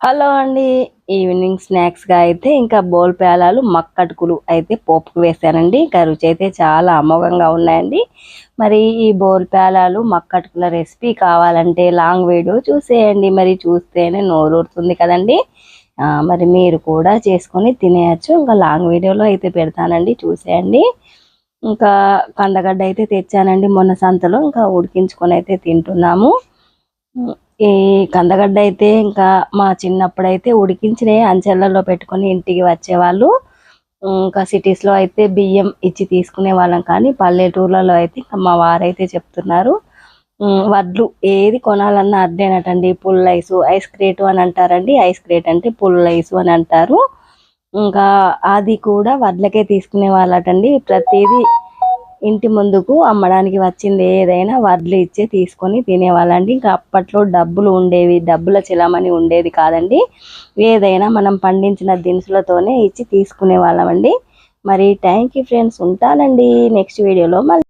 Hello అండి. Evening స్నాక్స్గా అయితే ఇంకా బోల్ పేలాలు మక్కటుకులు అయితే పోపుకు వేసానండి. ఇంకా రుచి అయితే చాలా అమోఘంగా ఉన్నాయండి. మరి ఈ బోల్ పేలాలు మక్కటుకుల రెసిపీ కావాలంటే లాంగ్ వీడియో చూసేయండి. మరి చూస్తేనే నోరూరుతుంది కదండి. మరి మీరు కూడా చేసుకొని తినేయచ్చు. ఇంకా లాంగ్ వీడియోలో అయితే పెడతానండి, చూసేయండి. ఇంకా కందగడ్డ అయితే తెచ్చానండి మొన్న సంతలో. ఇంకా ఉడికించుకొని అయితే తింటున్నాము. ఈ కందగడ్డ అయితే ఇంకా మా చిన్నప్పుడైతే ఉడికించినవి అంచెలలో పెట్టుకొని ఇంటికి వచ్చేవాళ్ళు. ఇంకా సిటీస్లో అయితే బియ్యం ఇచ్చి తీసుకునే వాళ్ళం, కానీ పల్లెటూర్లలో అయితే ఇంకా మా వారైతే చెప్తున్నారు వడ్లు ఏది కొనాలన్నా అదేనటండి. పుల్లైసు ఐస్ క్రేటు అని అంటారండి. ఐస్ క్రేట్ అంటే పుల్లైసు అని అంటారు. ఇంకా అది కూడా వడ్లకే తీసుకునే వాళ్ళటండి. ప్రతిదీ ఇంటి ముందుకు అమ్మడానికి వచ్చింది ఏదైనా వడ్లు ఇచ్చే తీసుకొని తినేవాళ్ళండి. ఇంకా అప్పట్లో డబ్బులు ఉండేవి, డబ్బుల చెలమని ఉండేది కాదండి. ఏదైనా మనం పండించిన దినుసులతోనే ఇచ్చి తీసుకునే వాళ్ళమండి. మరి థ్యాంక్ యూ ఫ్రెండ్స్, ఉంటానండి నెక్స్ట్ వీడియోలో మళ్ళీ.